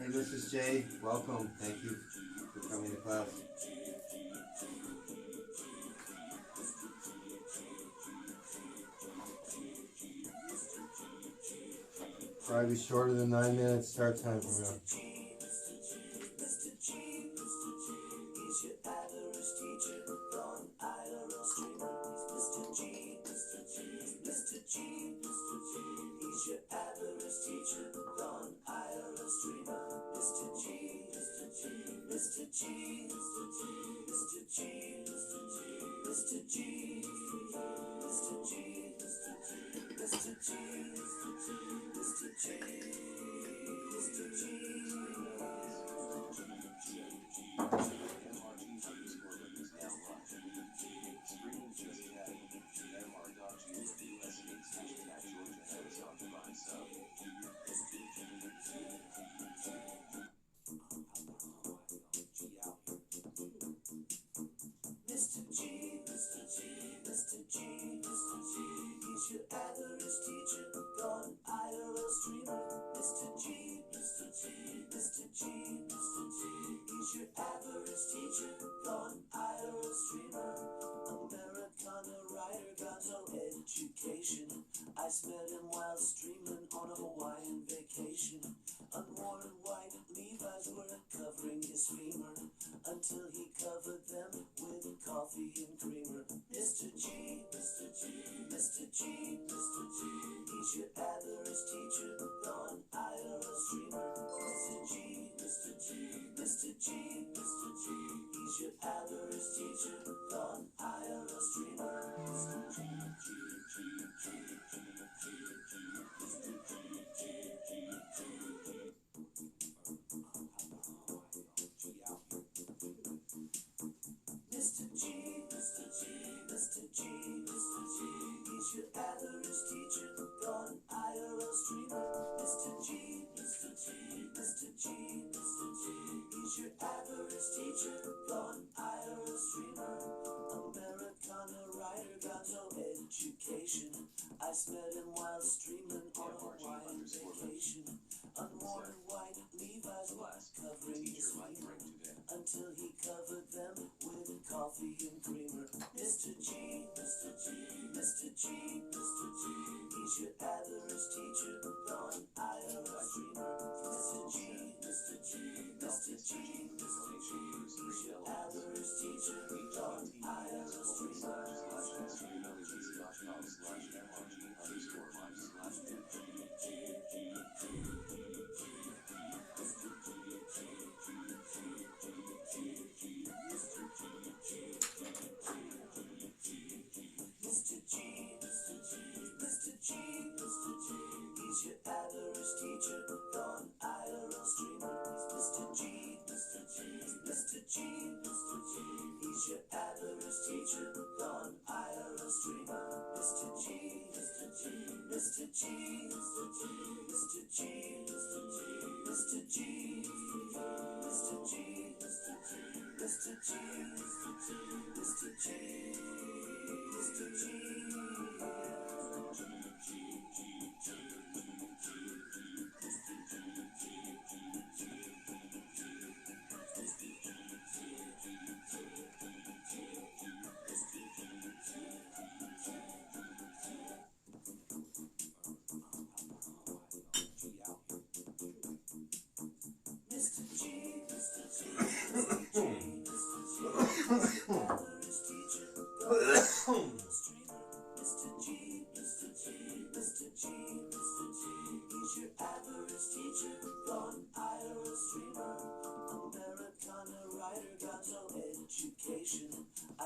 Hey, Mr.G, welcome. Thank you for coming to class. Probably shorter than 9 minutes start time from now.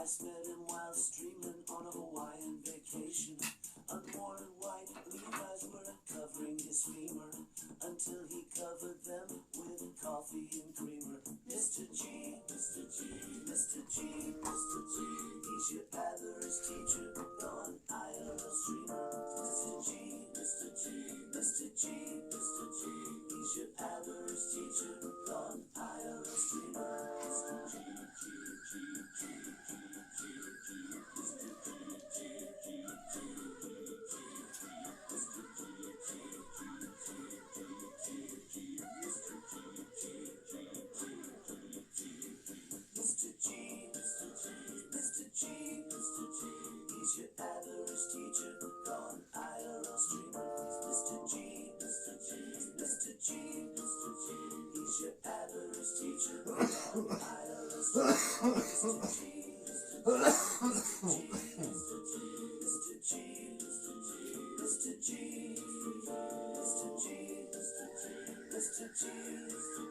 met him while streaming on a Hawaiian vacation. Unworn white Levi's were covering his femur until he covered them with coffee and creamer. Mr. G, Mr. G, Mr. G, Mr. G, he's your average teacher, gone IRL streamer. Mr. G, Mr. G, Mr. G, Mr. G, he's your average teacher, gone IRL streamer. Mr. G, G, G, G, G, G, G, Mr. G, G, G, G, Mr. G, Mr. G, Mr. G, Mr. G, he's your average teacher, gone IRL streamer. Mr. G, Mr. G, Mr. G, Mr. G, he's your average teacher, gone IRL streamer. Mr. G, Mr. G, Mr. G, Mr. G, Mr. G, Mr. G, Mr. G, Mr.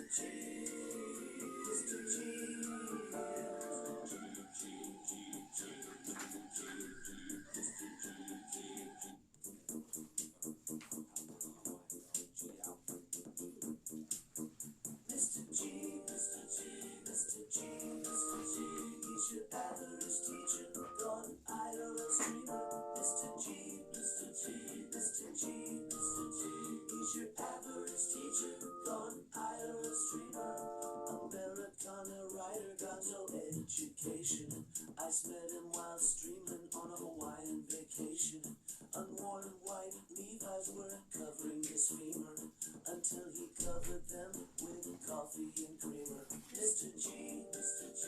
G, Mr. G, Mr. G, Mr. G, Mr. G. He's your average teacher, gone IRL streamer. Mr. G, Mr. G, Mr. G, Mr. G, he's your average teacher, gone IRL streamer. Americana writer, got no education. I met him while streaming on a Hawaiian vacation. Unworn white Levi's were covering his femur until he covered them with coffee and creamer. Mr. G, Mr. G,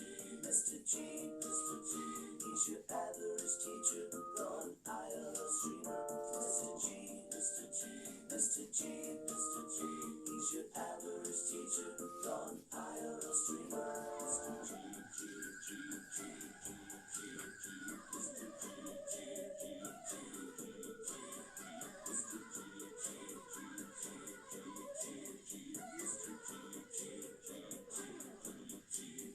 Mr. G, Mr. G, he's your average teacher, gone IRL streamer. Mr. G, Mr. G, Mr. G, Mr. G, he's your average teacher, gone IRL streamer. Mr. G, G, G, G, G, G, G, Mr. G, G, G, G, G, Mr. G, G, G, G, G, G, Mr. G, G, G, G,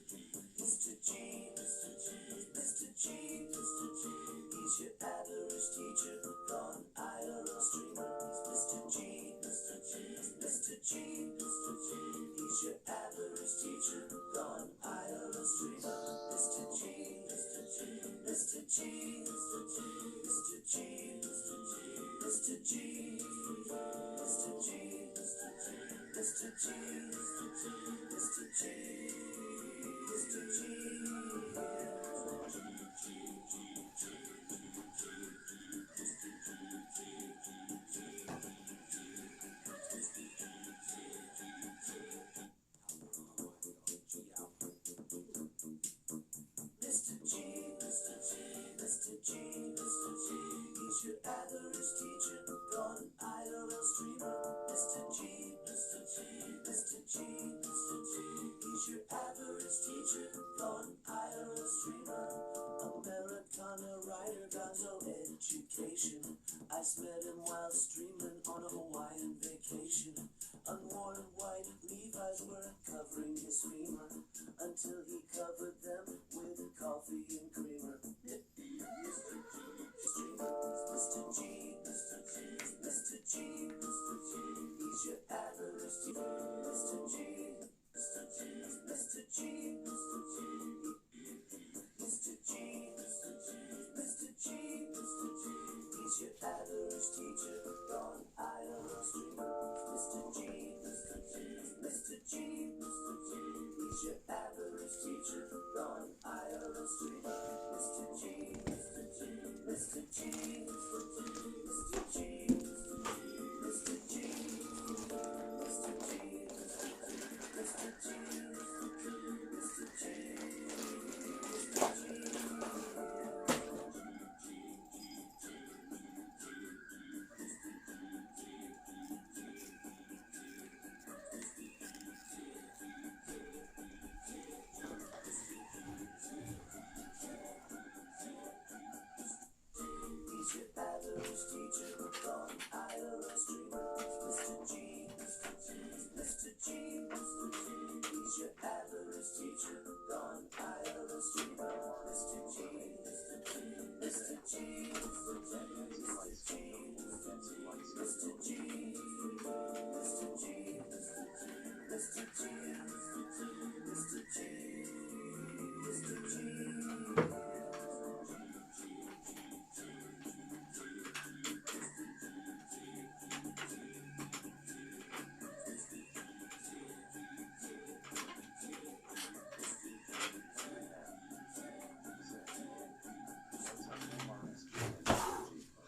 Mr. G, Mr. G, Mr. G, Mr. G, he's your average teacher, gone IRL streamer. Mr. G, Mr. G, Mr. G, Mr. G, he's your average teacher, gone IRL streamer. Mr. G, Mr. G, Mr. G, Mr. G, Mr. G, Mr. G, Mr. G, Mr. G, Mr. G, Mr. G, Mr. G, Mr. G, Mr. G. He's your average teacher, gone IRL streamer. Mr. G, Mr. G, Mr. G, Mr. G, he's your average teacher, gone IRL streamer. Americana writer, got no education. I met him while streaming on a Hawaiian vacation. Unworn white Levi's were covering his femur until he covered them with coffee and creamer. Mr. G, Mr. G, Mr. G, Mr.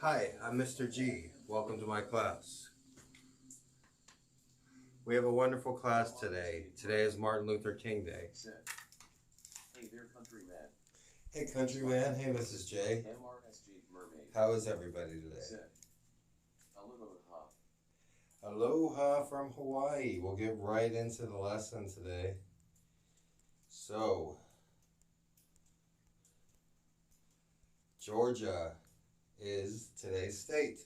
Hi, I'm Mr. G. Welcome to my class. We have a wonderful class today. Today is Martin Luther King Day. Hey there, countryman. Hey, countryman. Hey, Mrs. J. MRSG mermaid. How is everybody today? Aloha. Aloha from Hawaii. We'll get right into the lesson today. So, Georgia is today's state.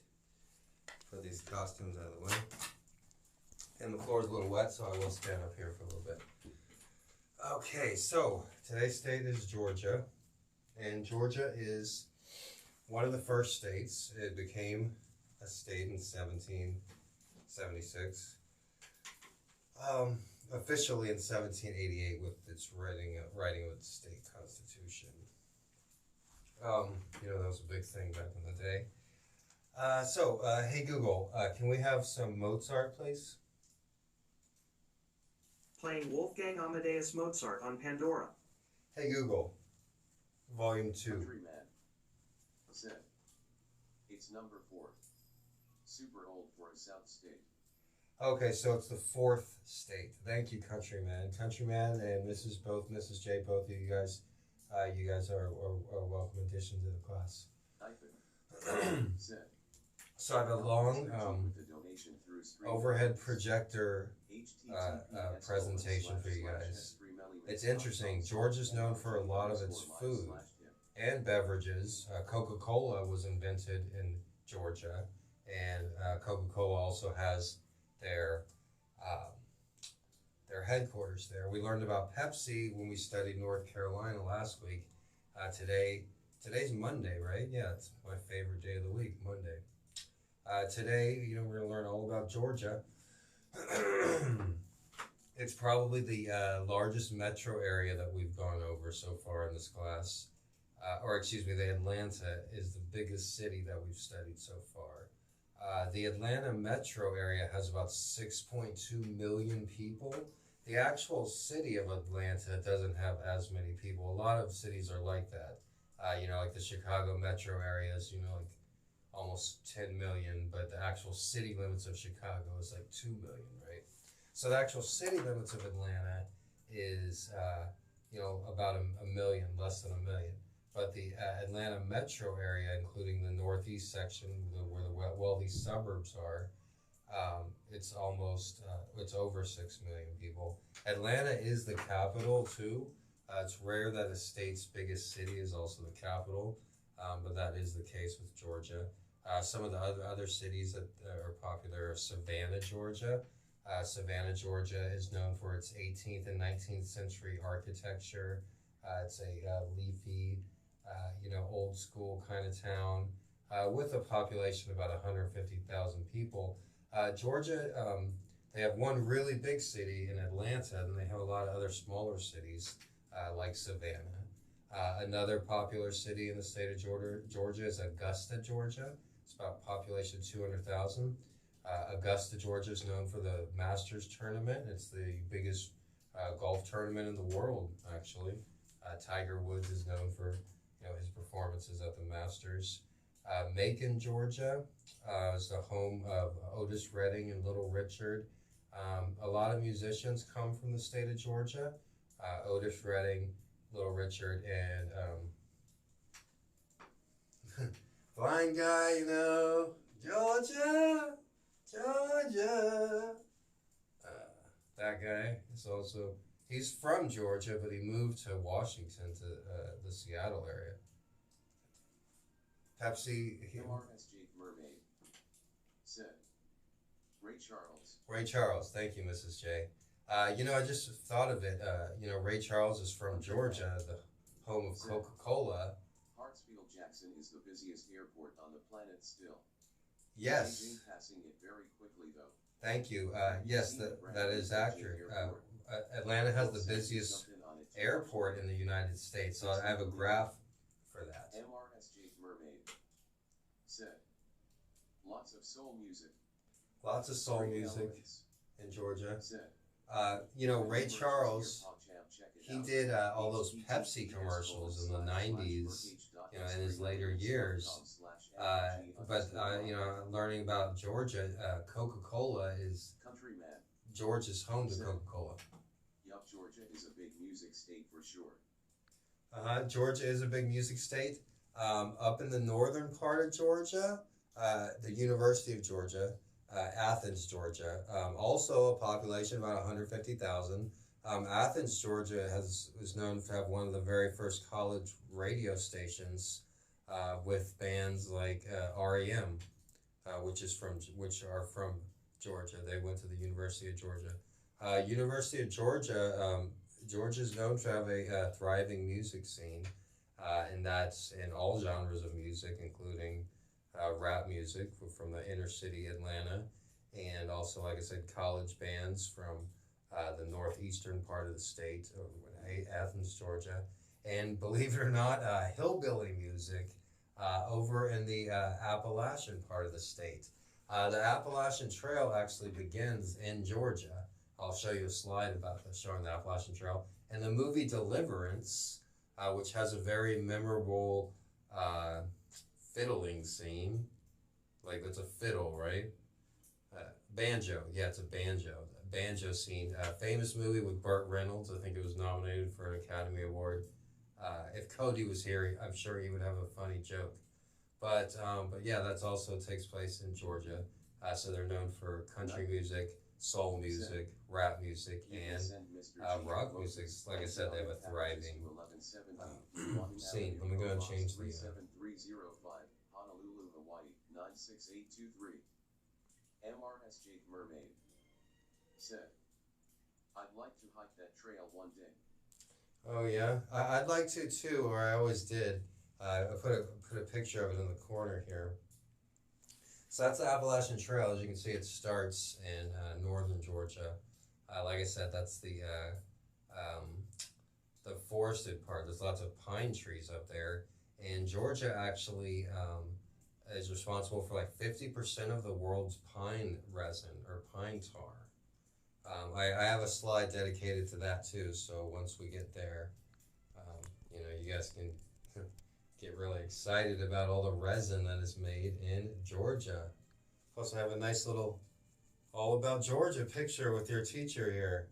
Put these costumes out of the way. And the floor is a little wet, so I will stand up here for a little bit. Okay, so today's state is Georgia. And Georgia is one of the first states. It became a state in 1776. Officially in 1788 with its writing of its state constitution. That was a big thing back in the day. Hey Google, can we have some Mozart, please? Playing Wolfgang Amadeus Mozart on Pandora. Hey Google, volume 2. Countryman. Said. It's number 4. Super old for a South state. Okay, so it's the 4th state. Thank you, Countryman. Countryman and Mrs. J, both of you guys are welcome addition to the class. So I have a long overhead projector presentation for you guys. It's interesting. Georgia's known for a lot of its food and beverages. Coca-Cola was invented in Georgia, and Coca-Cola also has their headquarters there. We learned about Pepsi when we studied North Carolina last week. Today's Monday, right? Yeah, it's my favorite day of the week, Monday. Today, we're going to learn all about Georgia. It's probably the largest metro area that we've gone over so far in this class. The Atlanta is the biggest city that we've studied so far. The Atlanta metro area has about 6.2 million people. The actual city of Atlanta doesn't have as many people. A lot of cities are like that. Like the Chicago metro areas, like almost 10 million, but the actual city limits of Chicago is like 2 million, right? So the actual city limits of Atlanta is, about a million, less than a million. But the Atlanta metro area, including the northeast section where the wealthy suburbs are, it's over 6 million people. Atlanta is the capital too. It's rare that a state's biggest city is also the capital, but that is the case with Georgia. Some of the other cities that are popular are Savannah, Georgia. Savannah, Georgia is known for its 18th and 19th century architecture. It's a leafy, old school kind of town with a population of about 150,000 people. Georgia, they have one really big city in Atlanta, and they have a lot of other smaller cities like Savannah. Another popular city in the state of Georgia is Augusta, Georgia. It's about population 200,000. Augusta, Georgia is known for the Masters tournament. It's the biggest golf tournament in the world, actually. Tiger Woods is known for his performances at the Masters. Macon, Georgia is the home of Otis Redding and Little Richard. A lot of musicians come from the state of Georgia. Otis Redding, Little Richard, and blind guy, Georgia. That guy is also, he's from Georgia, but he moved to Washington, to the Seattle area. Pepsi. MRSG mermaid. Said. Ray Charles. Ray Charles. Thank you, Mrs. J. I just thought of it. Ray Charles is from Georgia, the home of Coca-Cola. Hartsfield-Jackson is the busiest airport on the planet still. Yes. Beijing passing it very quickly, though. Thank you. Yes, that is accurate. Atlanta has the busiest airport in the United States, so I have a graph for that. MRSG mermaid. Said. Lots of soul music. Lots of soul music in Georgia. Said. Ray Charles, he did all those Pepsi commercials in the 90s, in his later years. Learning about Georgia, Coca-Cola is Countryman. Georgia's home to Coca-Cola. Yup, Georgia is a big music state for sure. Georgia is a big music state. Up in the northern part of Georgia, the University of Georgia, Athens, Georgia, also a population of about 150,000. Athens, Georgia was known to have one of the very first college radio stations with bands like REM, which are from Georgia. They went to the University of Georgia. University of Georgia, Georgia is known to have a thriving music scene, and that's in all genres of music, including rap music from the inner city Atlanta, and also, like I said, college bands from the northeastern part of the state, Athens, Georgia, and believe it or not, hillbilly music over in the Appalachian part of the state. The Appalachian Trail actually begins in Georgia. I'll show you a slide about showing the Appalachian Trail. And the movie Deliverance, which has a very memorable fiddling scene, like it's a fiddle, right? Banjo, yeah, it's a banjo scene. Famous movie with Burt Reynolds. I think it was nominated for an Academy Award. If Cody was here, I'm sure he would have a funny joke. But yeah, that's also takes place in Georgia. So they're known for country music, soul music, rap music, and rock music. Like I said, they have a thriving scene. Let me go and change the. 73005 Honolulu, Hawaii 96823. MRS Jake Mermaid said, "I'd like to hike that trail one day." Oh yeah, I'd like to too, or I always did. I put a picture of it in the corner here. So that's the Appalachian Trail. As you can see, it starts in northern Georgia. Like I said, that's the forested part. There's lots of pine trees up there, and Georgia actually is responsible for like 50% of the world's pine resin or pine tar. I have a slide dedicated to that too. So once we get there, you guys can get really excited about all the resin that is made in Georgia. Plus, I have a nice little all about Georgia picture with your teacher here.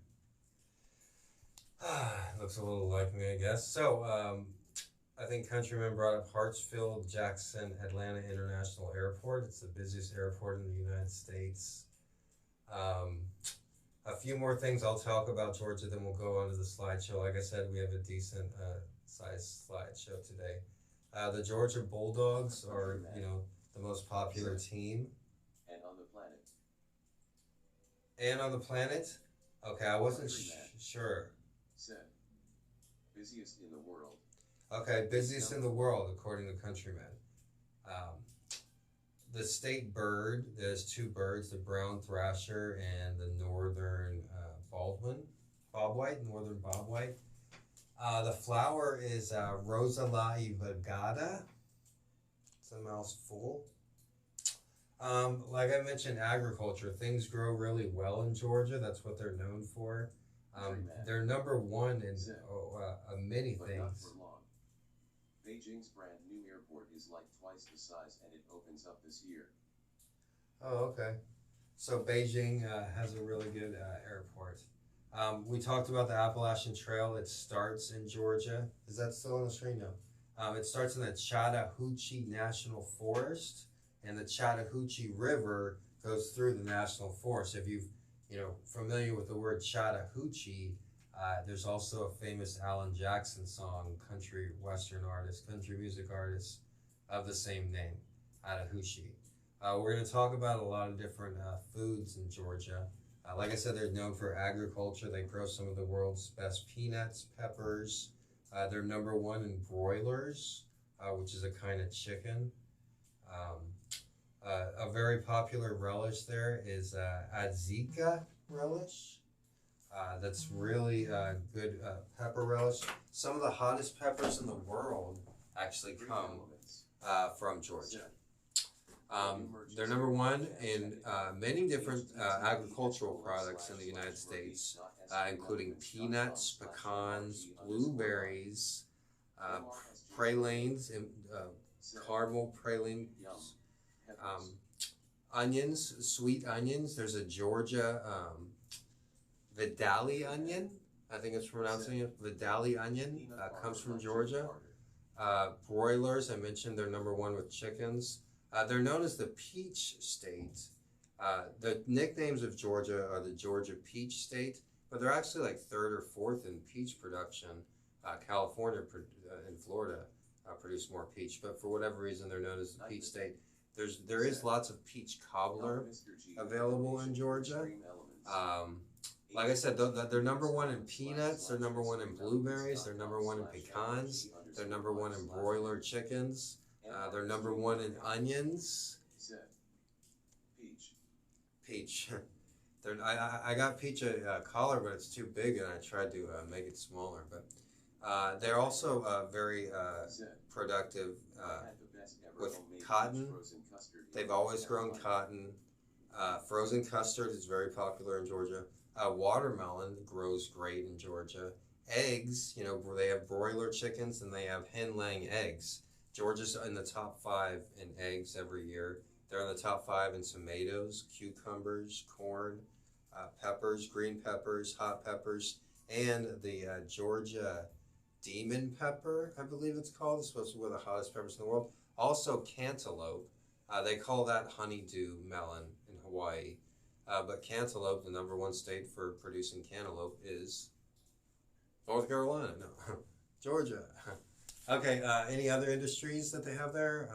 Looks a little like me, I guess. So, I think Countryman brought up Hartsfield Jackson Atlanta International Airport. It's the busiest airport in the United States. A few more things I'll talk about Georgia, then we'll go on to the slideshow. Like I said, we have a decent size slideshow today. The Georgia Bulldogs are, the most popular team. And on the planet. And on the planet? Okay, I wasn't sure. Said, busiest in the world. Okay, busiest in the world, according to Countryman. The state bird, there's two birds, the brown thrasher and the northern northern bobwhite. The flower is Rosa laevigata. It's a mouthful. Like I mentioned, agriculture. Things grow really well in Georgia. That's what they're known for. They're number one in many things. Beijing's Brandt new airport is like twice the size and it opens up this year. Oh, okay. So Beijing has a really good airport. We talked about the Appalachian Trail. It starts in Georgia. Is that still on the screen? No. It starts in the Chattahoochee National Forest, and the Chattahoochee River goes through the National Forest. If you've, familiar with the word Chattahoochee, there's also a famous Alan Jackson song, country music artist of the same name, Chattahoochee. We're going to talk about a lot of different foods in Georgia. Like I said, they're known for agriculture. They grow some of the world's best peanuts, peppers. They're number one in broilers, which is a kind of chicken. A very popular relish there is Adzika relish. That's really good pepper relish. Some of the hottest peppers in the world actually come from Georgia. They're number one in many different agricultural products in the United States, including peanuts, pecans, blueberries, pralines, caramel praline, Yum. Peppers. onions, sweet onions. There's a Georgia Vidali onion. I think it's pronouncing it Vidali onion. Comes from Georgia. Broilers, I mentioned they're number one with chickens. They're known as the Peach State. The nicknames of Georgia are the Georgia Peach State, but they're actually like third or fourth in peach production. California and Florida produce more peach, but for whatever reason they're known as the Peach State. There is lots of peach cobbler available in Georgia. Like I said, they're number one in peanuts, they're number one in blueberries, they're number one in pecans, they're number one in broiler chickens, they're number one in onions. Peach. I got peach collar, but it's too big, and I tried to make it smaller. But they're also very productive with cotton. They've always grown cotton. Frozen custard is very popular in Georgia. Watermelon grows great in Georgia. Eggs, they have broiler chickens and they have hen-laying eggs. Georgia's in the top 5 in eggs every year. They're in the top 5 in tomatoes, cucumbers, corn, peppers, green peppers, hot peppers, and the Georgia demon pepper, I believe it's called. It's supposed to be one of the hottest peppers in the world. Also cantaloupe. They call that honeydew melon in Hawaii. But cantaloupe, the number one state for producing cantaloupe, is North Carolina. No, Georgia. Okay, any other industries that they have there?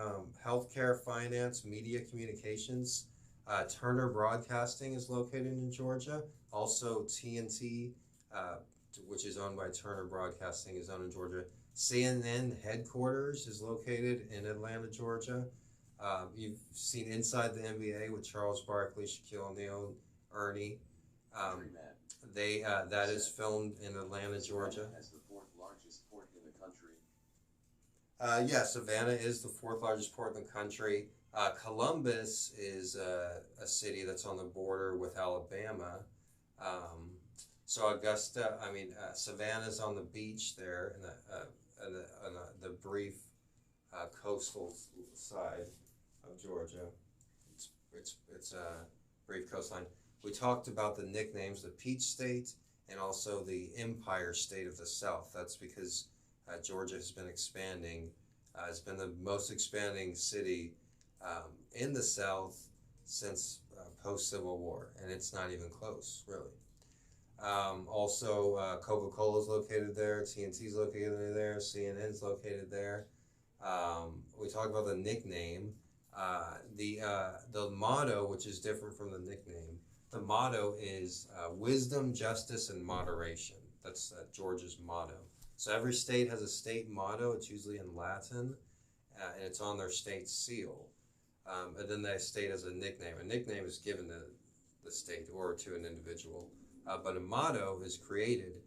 Healthcare, finance, media communications. Turner Broadcasting is located in Georgia. Also TNT, which is owned by Turner Broadcasting, is owned in Georgia. CNN headquarters is located in Atlanta, Georgia. You've seen Inside the NBA with Charles Barkley, Shaquille O'Neal, Ernie. That is filmed in Atlanta, Georgia. As the 4th largest port in the country. Savannah is the 4th largest port in the country. Columbus is a city that's on the border with Alabama. Savannah's on the beach there, in the brief coastal side of Georgia. It's a brief coastline. We talked about the nicknames, the Peach State and also the Empire State of the South. That's because Georgia has been expanding. It's been the most expanding city in the South since post-Civil War, and it's not even close, really. Also, Coca-Cola is located there, TNT is located there, CNN is located there. We talked about the nickname. The motto, which is different from the nickname, the motto is wisdom, justice, and moderation. That's Georgia's motto. So every state has a state motto. It's usually in Latin, and it's on their state seal. And then that state has a nickname. A nickname is given to the state or to an individual, but a motto is created.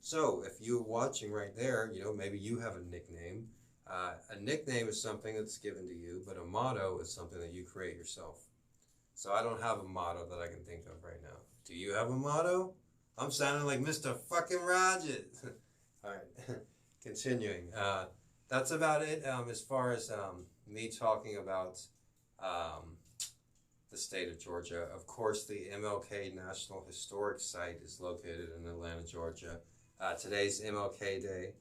So if you're watching right there, maybe you have a nickname. A nickname is something that's given to you, but a motto is something that you create yourself. So I don't have a motto that I can think of right now. Do you have a motto? I'm sounding like Mr. fucking Rogers. All right, continuing. That's about it as far as me talking about the state of Georgia. Of course, the MLK National Historic Site is located in Atlanta, Georgia. Today's MLK Day,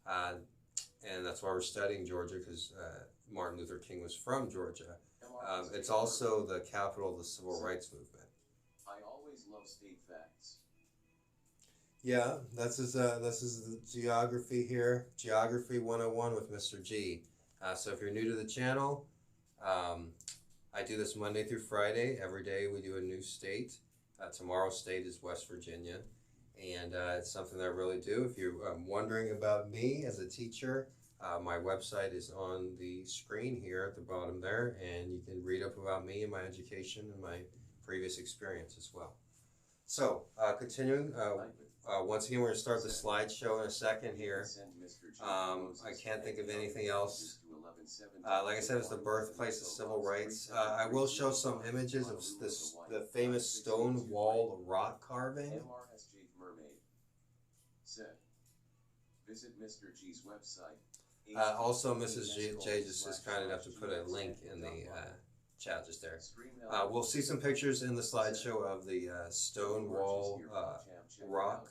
and that's why we're studying Georgia, because Martin Luther King was from Georgia. It's also the capital of the Civil Rights Movement. I always love state facts. Yeah, this is the geography here. Geography 101 with Mr. G. So if you're new to the channel, I do this Monday through Friday. Every day we do a new state. Tomorrow's state is West Virginia. And it's something that I really do. If you're wondering about me as a teacher, my website is on the screen here at the bottom there, and you can read up about me and my education and my previous experience as well. So, continuing, once again, we're going to start the slideshow in a second here. I can't think of anything else. Like I said, it's the birthplace of civil rights. I will show some images of the famous stone-walled rock carving. Said, visit Mr. G's website. Also, Mrs.G just is kind enough to put a link in the chat just there. We'll see some pictures in the slideshow of the Stonewall rock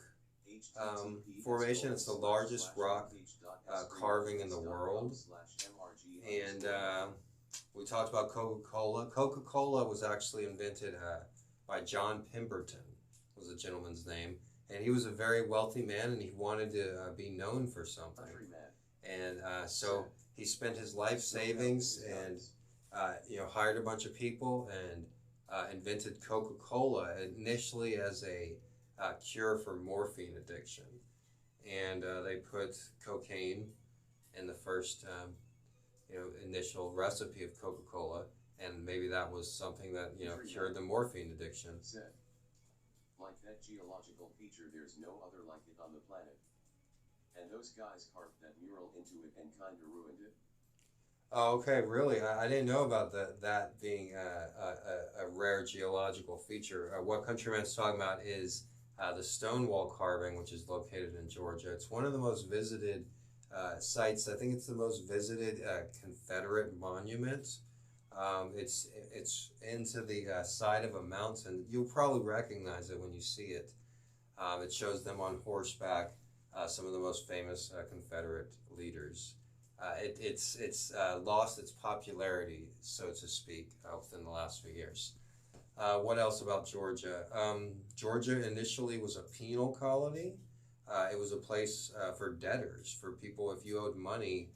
formation. It's the largest rock carving in the world. And we talked about Coca-Cola. Coca-Cola was actually invented by John Pemberton, was the gentleman's name. And he was a very wealthy man, and he wanted to be known for something. And so he spent his life savings and hired a bunch of people and invented Coca-Cola initially as a cure for morphine addiction. And they put cocaine in the first initial recipe of Coca-Cola, and maybe that was something that cured the morphine addiction. Like that geological feature, there's no other like it on the planet. And those guys carved that mural into it and kinda ruined it. Oh, okay, really? I didn't know about that being a rare geological feature. What Countryman's talking about is the Stonewall carving, which is located in Georgia. It's one of the most visited sites. I think it's the most visited Confederate monument. It's into the side of a mountain. You'll probably recognize it when you see it. It shows them on horseback, some of the most famous Confederate leaders. It's lost its popularity, so to speak, within the last few years. What else about Georgia? Georgia initially was a penal colony. It was a place for debtors, for people. If you owed money,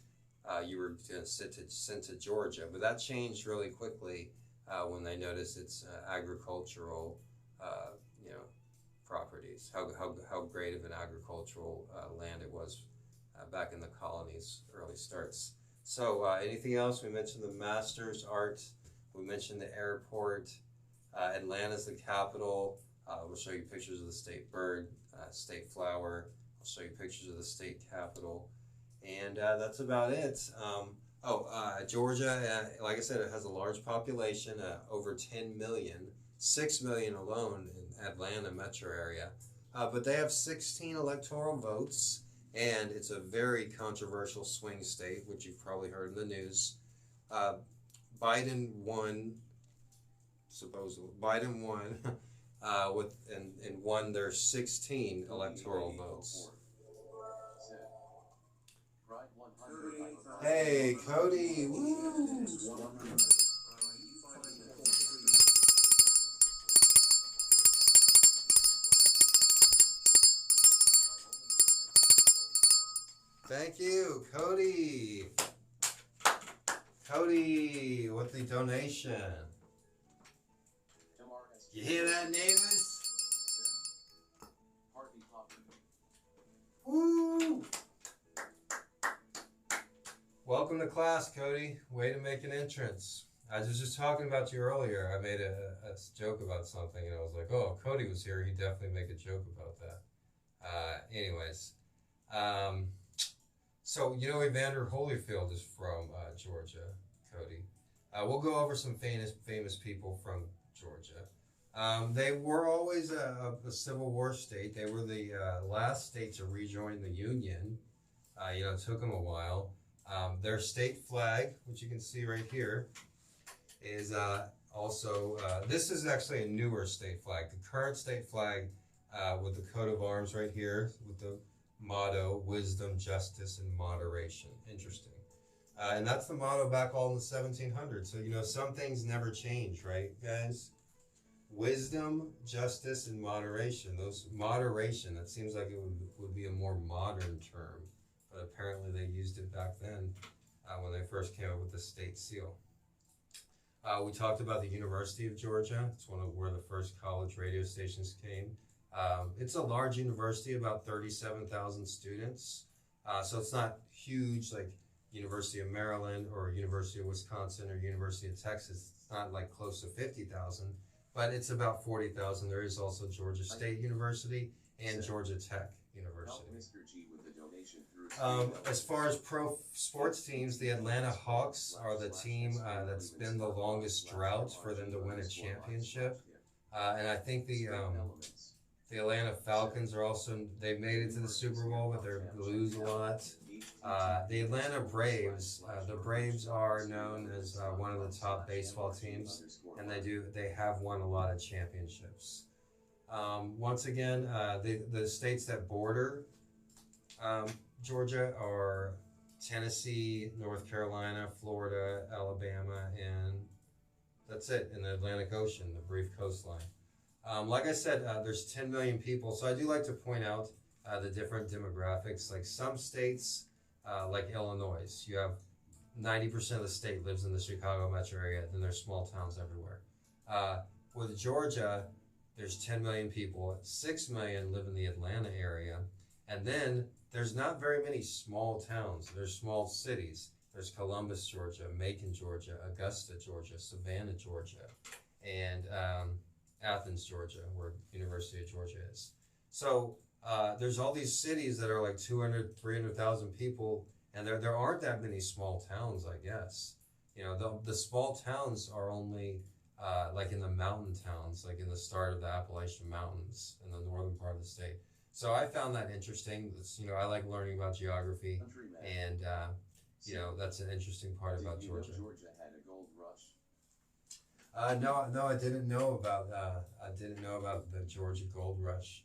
you were sent to Georgia. But that changed really quickly when they noticed its agricultural properties, how great of an agricultural land it was back in the colonies' early starts. So anything else? We mentioned the Masters art. We mentioned the airport. Atlanta's the capital. We'll show you pictures of the state bird, state flower. I'll show you pictures of the state capitol. And that's about it. Georgia, like I said, it has a large population, over 10 million, 6 million alone in Atlanta metro area. But they have 16 electoral votes, and it's a very controversial swing state, which you've probably heard in the news. Biden won, supposedly. Biden won and won their 16 electoral votes. Hey, Cody! Woo! Thank you, Cody! Cody with the donation. You hear that, neighbors? Woo! Welcome to class, Cody. Way to make an entrance. I was just talking about you earlier. I made a joke about something, and I was like, oh, if Cody was here, he'd definitely make a joke about that. Anyways. So, Evander Holyfield is from Georgia, Cody. We'll go over some famous people from Georgia. They were always a Civil War state. They were the last state to rejoin the Union. It took them a while. Their state flag, which you can see right here, is also, this is actually a newer state flag. The current state flag with the coat of arms right here, with the motto, wisdom, justice, and moderation. Interesting. And that's the motto back all in the 1700s. So, some things never change, right, guys? Wisdom, justice, and moderation. Moderation, that seems like it would be a more modern term. But apparently they used it back then when they first came up with the state seal. We talked about the University of Georgia. It's where the first college radio stations came. It's a large university, about 37,000 students. So it's not huge like University of Maryland or University of Wisconsin or University of Texas. It's not like close to 50,000, but it's about 40,000. There is also Georgia State University and Georgia Tech University. Mr.G with the donation As far as pro sports teams, the Atlanta Hawks are the team that's been the longest drought for them to win a championship. And I think the Atlanta Falcons are also, they've made it to the Super Bowl, but they lose a lot. The Atlanta Braves, the Braves are known as one of the top baseball teams, and they have won a lot of championships. Once again, the states that border Georgia are Tennessee, North Carolina, Florida, Alabama, and that's it in the Atlantic Ocean, the brief coastline. Like I said, there's 10 million people, so I do like to point out the different demographics. Like some states, like Illinois, you have 90% of the state lives in the Chicago metro area, then there's small towns everywhere. With Georgia, there's 10 million people, 6 million live in the Atlanta area, and then there's not very many small towns. There's small cities. There's Columbus, Georgia, Macon, Georgia, Augusta, Georgia, Savannah, Georgia, and Athens, Georgia, where University of Georgia is. So there's all these cities that are like 200, 300,000 people, and there aren't that many small towns, I guess. You know, the small towns are only like in the mountain towns, like in the start of the Appalachian Mountains in the northern part of the state. So I found that interesting. It's, you know, I like learning about geography, and you know, that's an interesting part about Georgia. Georgia had a gold rush? No, I didn't know about the Georgia Gold Rush.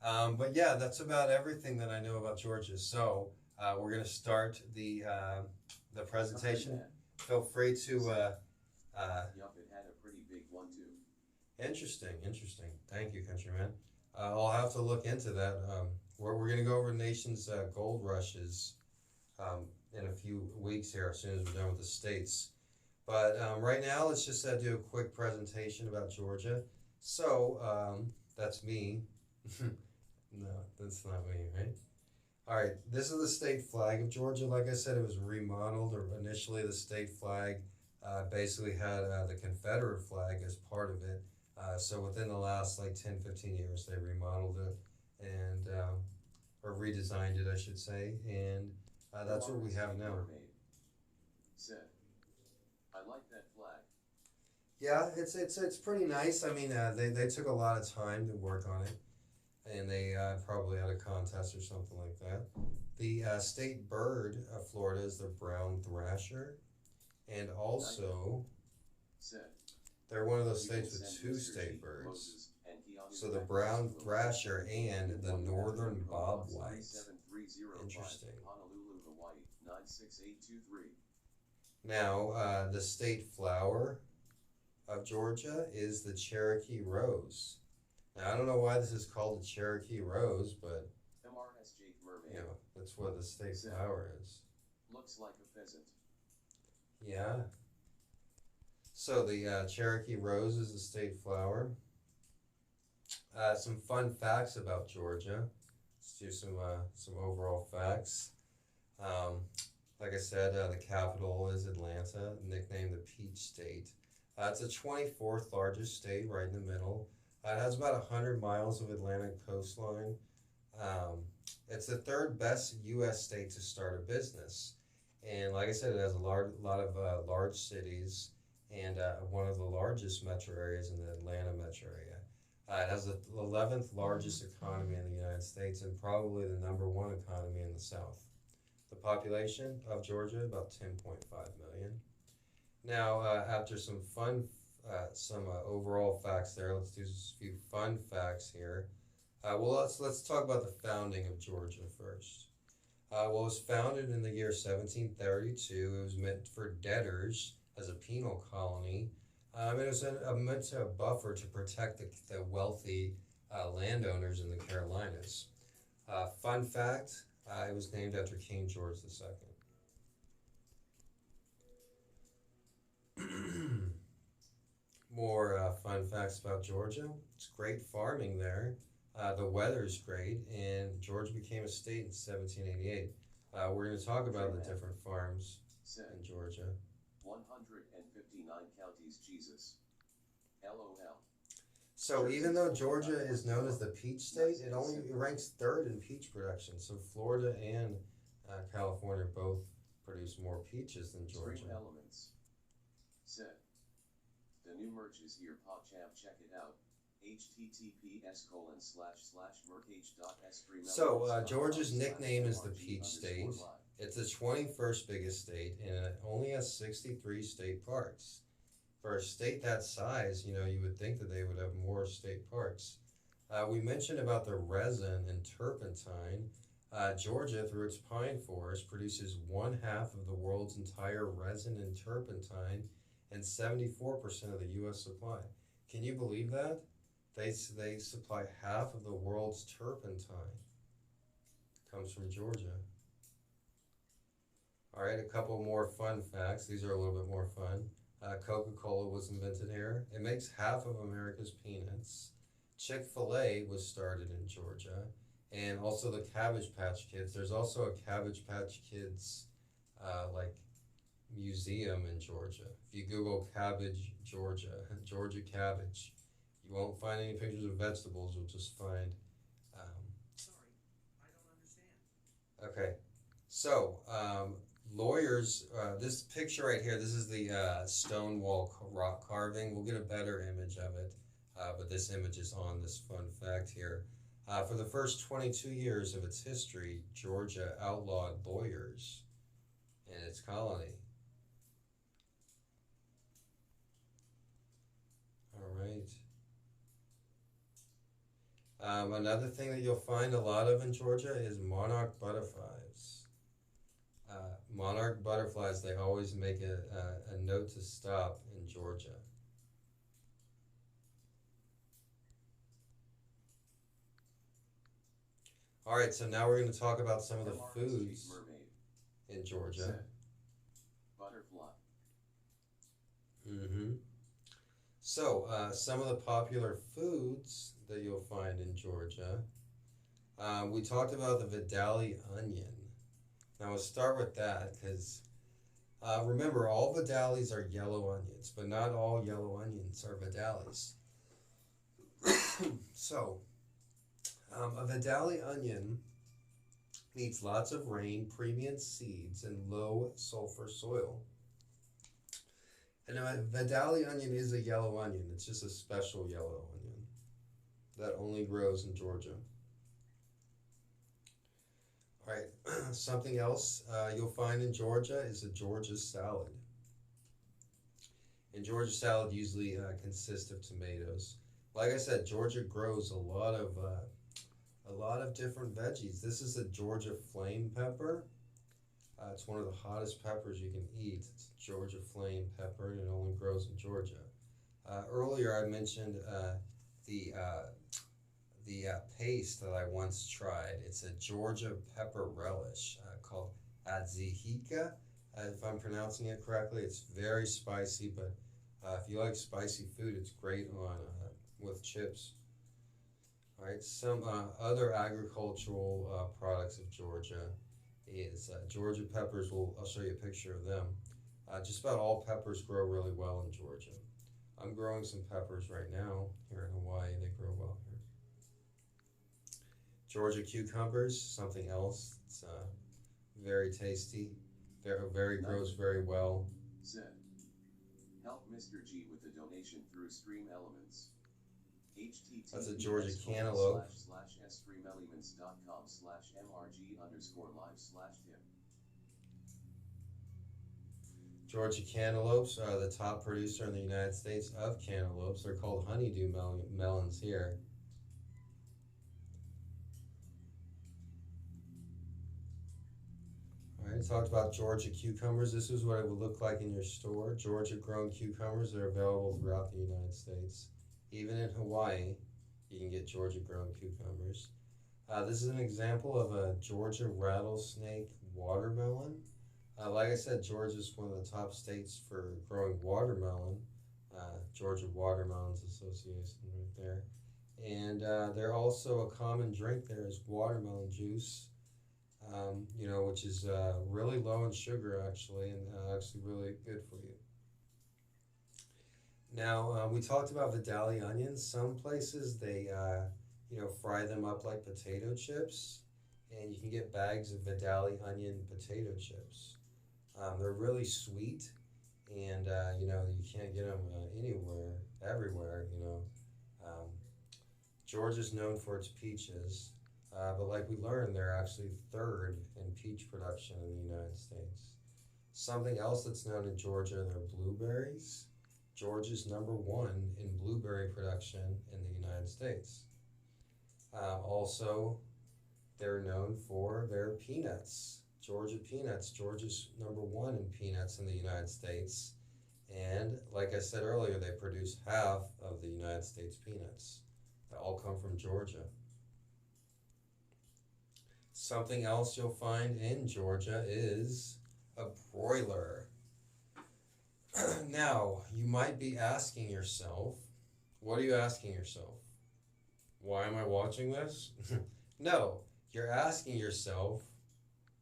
But yeah, that's about everything that I know about Georgia. So we're gonna start the presentation. Feel free to. Yup, it had a pretty big one too. Interesting. Thank you, countryman. I'll have to look into that. We're going to go over the nation's gold rushes in a few weeks here, as soon as we're done with the states. But right now, let's just do a quick presentation about Georgia. So that's me. No, that's not me, right? All right, this is the state flag of Georgia. Like I said, it was remodeled. Or initially, the state flag basically had the Confederate flag as part of it. So within the last like 10, 15 years, they remodeled it and or redesigned it, I should say, and that's what we have now. Said, I like that flag. Yeah, it's pretty nice. I mean, they took a lot of time to work on it, and they probably had a contest or something like that. The state bird of Florida is the brown thrasher, and also. Said, they're one of those states with two state birds. So the brown thrasher and the northern bobwhite. Interesting. Honolulu, Hawaii, 96823. Now, the state flower of Georgia is the Cherokee rose. Now, I don't know why this is called the Cherokee rose, but you know, that's what the state flower is. Looks like a pheasant. Yeah. So the Cherokee rose is the state flower. Some fun facts about Georgia. Let's do some overall facts. Like I said, the capital is Atlanta, nicknamed the Peach State. It's the 24th largest state, right in the middle. It has about 100 miles of Atlantic coastline. It's the third best U.S. state to start a business. And like I said, it has a lot of large cities, and one of the largest metro areas in the Atlanta metro area. It has the 11th largest economy in the United States and probably the #1 economy in the South. The population of Georgia, about 10.5 million. Now, after some overall facts there, let's do a few fun facts here. Well, let's talk about the founding of Georgia first. Well, it was founded in the year 1732. It was meant for debtors as a penal colony. It was meant to a buffer to protect the wealthy landowners in the Carolinas. Fun fact, it was named after King George II. More fun facts about Georgia. It's great farming there. The weather's great, and Georgia became a state in 1788. We're going to talk about the different farms in Georgia. 159 counties, Jesus. LOL. So even though Georgia is known as the peach state, it only ranks 3rd in peach production. So Florida and California both produce more peaches than Georgia. Extreme Elements. Said. The new merch is here, PodChamp, check it out. https://merch.s. So Georgia's nickname is the Peach State. It's the 21st biggest state, and it only has 63 state parks. For a state that size, you know, you would think that they would have more state parks. We mentioned about the resin and turpentine. Georgia, through its pine forest, produces 1/2 of the world's entire resin and turpentine and 74% of the U.S. supply. Can you believe that? They supply half of the world's turpentine. Comes from Georgia. All right, a couple more fun facts. These are a little bit more fun. Coca-Cola was invented here. It makes half of America's peanuts. Chick-fil-A was started in Georgia. And also the Cabbage Patch Kids. There's also a Cabbage Patch Kids like museum in Georgia. If you Google cabbage Georgia, Georgia cabbage, you won't find any pictures of vegetables. You'll just find. Sorry, I don't understand. Okay, so lawyers. This picture right here. This is the stone wall rock carving. We'll get a better image of it, but this image is on this fun fact here. For the first 22 years of its history, Georgia outlawed lawyers in its colony. All right. Another thing that you'll find a lot of in Georgia is monarch butterflies. Monarch butterflies, they always make a note to stop in Georgia. All right, so now we're going to talk about some of the foods in Georgia. Butterfly. So, some of the popular foods that you'll find in Georgia. We talked about the Vidali onion. Now, we'll start with that because remember, all Vidalis are yellow onions, but not all yellow onions are Vidalis. So, a Vidali onion needs lots of rain, premium seeds, and low sulfur soil. And a Vidali onion is a yellow onion. It's just a special yellow onion that only grows in Georgia. All right, something else you'll find in Georgia is a Georgia salad. And Georgia salad usually consists of tomatoes. Like I said, Georgia grows a lot of different veggies. This is a Georgia flame pepper. It's one of the hottest peppers you can eat. It's Georgia flame pepper, and it only grows in Georgia. Earlier, I mentioned the paste that I once tried. It's a Georgia pepper relish called adzihika, if I'm pronouncing it correctly. It's very spicy, but if you like spicy food, it's great on with chips. All right, some other agricultural products of Georgia is Georgia peppers. I'll show you a picture of them. Just about all peppers grow really well in Georgia. I'm growing some peppers right now here in Hawaii. They grow well here. Georgia cucumbers, something else. It's very tasty. Very grows very well. Said. Help Mr.G with the donation through Stream Elements. That's a Georgia cantaloupe. /streamelements.com/mrg_live/tip. Georgia cantaloupes are the top producer in the United States of cantaloupes. They're called honeydew melons here. All right, talked about Georgia cucumbers. This is what it would look like in your store. Georgia grown cucumbers are available throughout the United States. Even in Hawaii, you can get Georgia grown cucumbers. This is an example of a Georgia rattlesnake watermelon. Like I said, Georgia is one of the top states for growing watermelon. Georgia Watermelons Association right there. And they're also a common drink there is watermelon juice, which is really low in sugar actually, and actually really good for you. Now, we talked about Vidali onions. Some places they, fry them up like potato chips, and you can get bags of Vidali onion potato chips. They're really sweet, and, you can't get them everywhere. Georgia's known for its peaches. But like we learned, they're actually third in peach production in the United States. Something else that's known in Georgia are blueberries. Georgia's number one in blueberry production in the United States. Also, they're known for their peanuts. Georgia peanuts. Georgia's number one in peanuts in the United States. And like I said earlier, they produce half of the United States peanuts. They all come from Georgia. Something else you'll find in Georgia is a broiler. Now, you might be asking yourself, what are you asking yourself? Why am I watching this? No, you're asking yourself,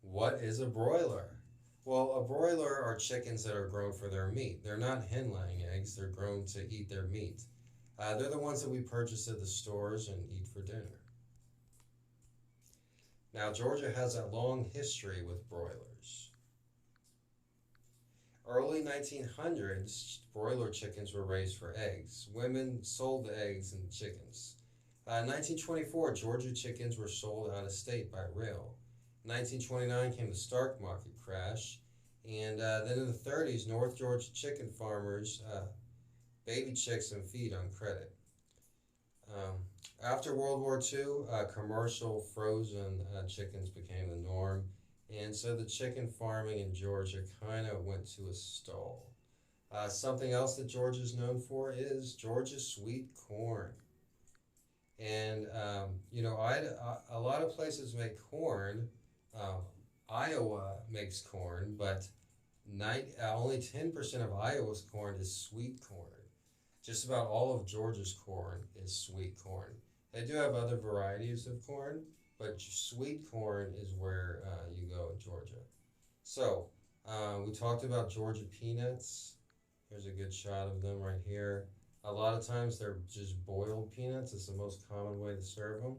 what is a broiler? Well, a broiler are chickens that are grown for their meat. They're not hen-laying eggs, they're grown to eat their meat. They're the ones that we purchase at the stores and eat for dinner. Now, Georgia has a long history with broilers. Early 1900s, broiler chickens were raised for eggs. Women sold the eggs and chickens. 1924, Georgia chickens were sold out of state by rail. 1929 came the stock market crash, and then in the 30s, North Georgia chicken farmers baby chicks and feed on credit. After World War II, commercial frozen chickens became the norm, and so the chicken farming in Georgia kind of went to a stall. Something else that Georgia is known for is Georgia's sweet corn. And, a lot of places make corn. Iowa makes corn, but only 10% of Iowa's corn is sweet corn. Just about all of Georgia's corn is sweet corn. They do have other varieties of corn, but sweet corn is where you go in Georgia. So, we talked about Georgia peanuts. Here's a good shot of them right here. A lot of times they're just boiled peanuts. It's the most common way to serve them.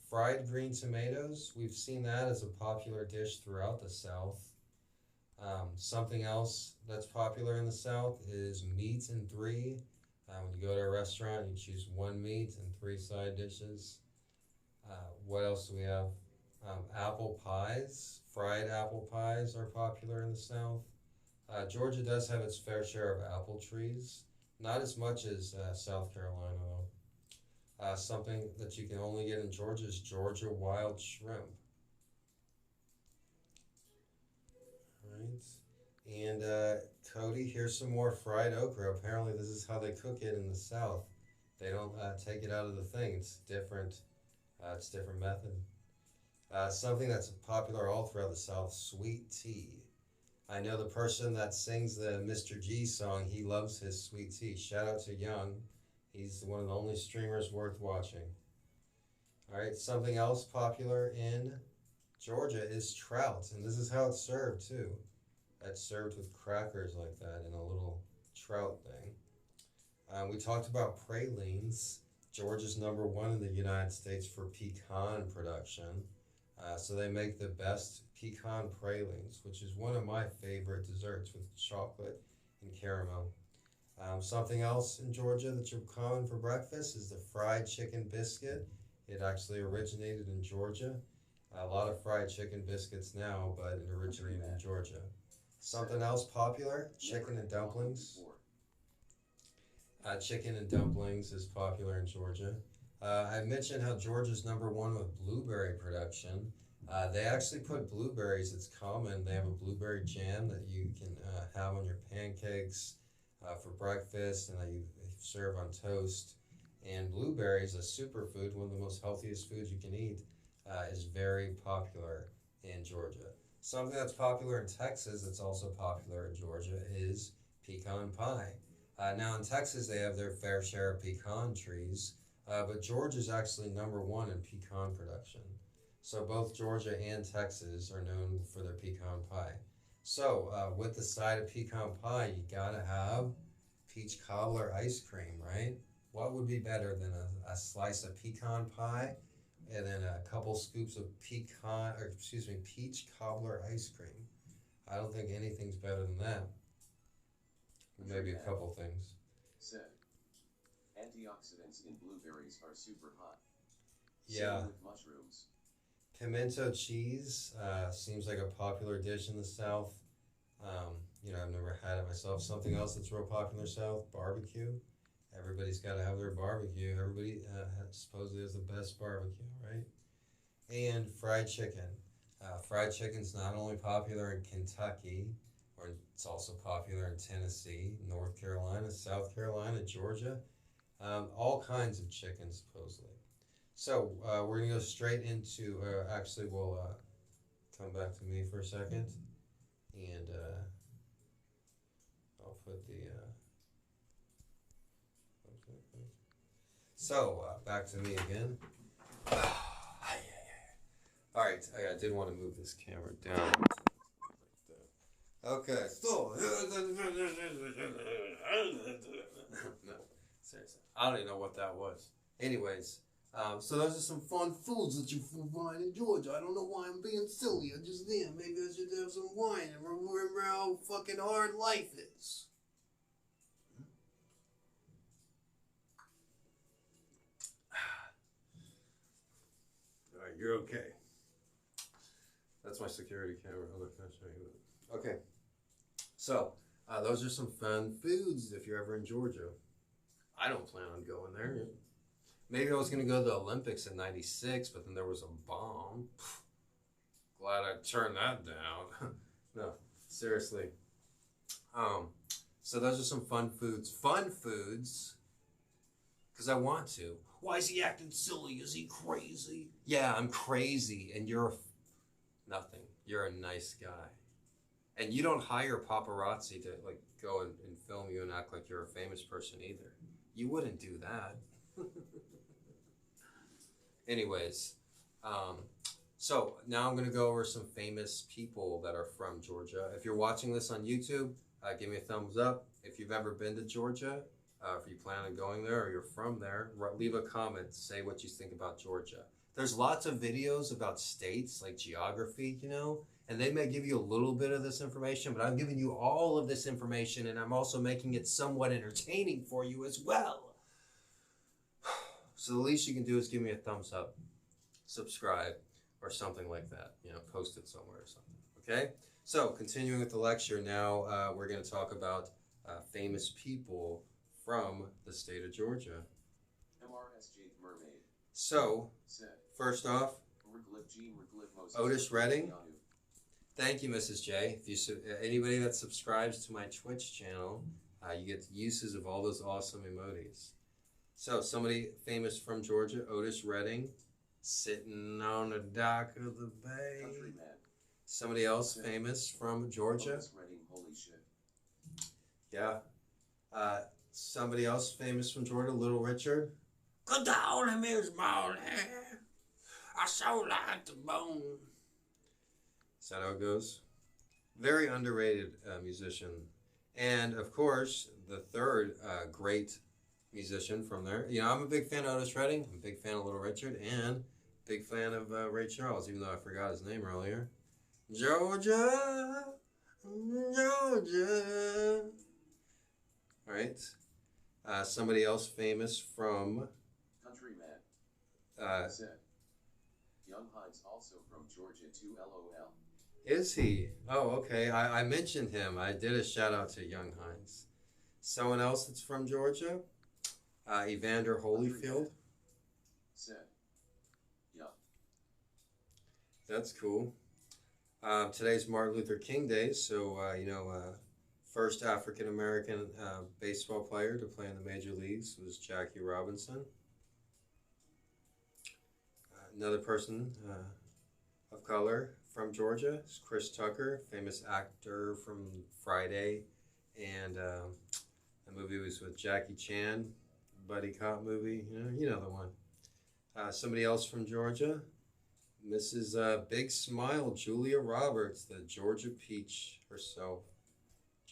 Fried green tomatoes, we've seen that as a popular dish throughout the South. Something else that's popular in the South is meat and three. When you go to a restaurant, you choose one meat and three side dishes. What else do we have? Apple pies. Fried apple pies are popular in the South. Georgia does have its fair share of apple trees. Not as much as South Carolina, though. Something that you can only get in Georgia is Georgia wild shrimp. Right. And Cody, here's some more fried okra. Apparently this is how they cook it in the South. They don't take it out of the thing. It's different. It's a different method. Something that's popular all throughout the South, sweet tea. I know the person that sings the Mr.G song, he loves his sweet tea. Shout out to Young. He's one of the only streamers worth watching. Alright, something else popular in Georgia is trout, and this is how it's served too. It's served with crackers like that in a little trout thing. We talked about pralines. Georgia's number one in the United States for pecan production. So they make the best pecan pralines, which is one of my favorite desserts with chocolate and caramel. Something else in Georgia that's common for breakfast is the fried chicken biscuit. It actually originated in Georgia. A lot of fried chicken biscuits now, but it originated in Georgia. Something else popular, chicken and dumplings. Chicken and dumplings is popular in Georgia. I mentioned how Georgia's number one with blueberry production. They actually put blueberries, it's common. They have a blueberry jam that you can have on your pancakes for breakfast and that you serve on toast. And blueberries, a superfood, one of the most healthiest foods you can eat, is very popular in Georgia. Something that's popular in Texas that's also popular in Georgia is pecan pie. Now in Texas they have their fair share of pecan trees, but Georgia's actually number one in pecan production. So both Georgia and Texas are known for their pecan pie. So with the side of pecan pie, you gotta have peach cobbler ice cream, right? What would be better than a slice of pecan pie and then a couple scoops of peach cobbler ice cream? I don't think anything's better than that. Maybe a couple things. Said, antioxidants in blueberries are super hot. Yeah. Same with mushrooms. Pimento cheese seems like a popular dish in the South. I've never had it myself. Something else that's real popular South, barbecue. Everybody's got to have their barbecue. Everybody supposedly has the best barbecue, right? And fried chicken. Fried chicken's not only popular in Kentucky, or it's also popular in Tennessee, North Carolina, South Carolina, Georgia. All kinds of chicken, supposedly. So we're going to go straight into, actually, we'll come back to me for a second. And I'll put the... back to me again. All right, I did want to move this camera down. Okay, so no, seriously, I don't even know what that was. Anyways, so those are some fun foods that you find in Georgia. I don't know why I'm being silly. I just am. Maybe I should have some wine and remember how fucking hard life is. All right, you're okay. That's my security camera. I'll show you. Okay. So, those are some fun foods if you're ever in Georgia. I don't plan on going there. Maybe I was going to go to the Olympics in '96, but then there was a bomb. Glad I turned that down. No, seriously. So those are some fun foods. Fun foods, because I want to. Why is he acting silly? Is he crazy? Yeah, I'm crazy, and you're nothing. You're a nice guy. And you don't hire paparazzi to like go and film you and act like you're a famous person either. You wouldn't do that. Anyways, so now I'm going to go over some famous people that are from Georgia. If you're watching this on YouTube, give me a thumbs up. If you've ever been to Georgia, if you plan on going there or you're from there, leave a comment. Say what you think about Georgia. There's lots of videos about states, like geography, and they may give you a little bit of this information, but I'm giving you all of this information, and I'm also making it somewhat entertaining for you as well. So the least you can do is give me a thumbs up, subscribe, or something like that. Post it somewhere or something, okay? So continuing with the lecture now, we're going to talk about famous people from the state of Georgia. MRSG Mermaid. So, first off, Otis Redding. Thank you, Mrs. J. If you anybody that subscribes to my Twitch channel, you get uses of all those awesome emojis. So, somebody famous from Georgia, Otis Redding, sitting on the dock of the bay. Countryman. Somebody else famous from Georgia. Otis Redding, holy shit. Yeah. Somebody else famous from Georgia, Little Richard. Good morning, Miss Molly. I so like the bone. Is that how it goes? Very underrated musician. And, of course, the third great musician from there. I'm a big fan of Otis Redding. I'm a big fan of Little Richard. And big fan of Ray Charles, even though I forgot his name earlier. Georgia. Georgia. All right. Somebody else famous from... Countryman. Young Hines also from Georgia too, LOL. Is he? Oh, okay. I mentioned him. I did a shout out to Young Hines. Someone else that's from Georgia? Evander Holyfield. Yeah. That's cool. Today's Martin Luther King Day, so, first African-American baseball player to play in the major leagues was Jackie Robinson. Another person of color from Georgia is Chris Tucker, famous actor from Friday, and the movie was with Jackie Chan, buddy cop movie, you know the one. Somebody else from Georgia, Mrs. Big Smile, Julia Roberts, the Georgia Peach herself,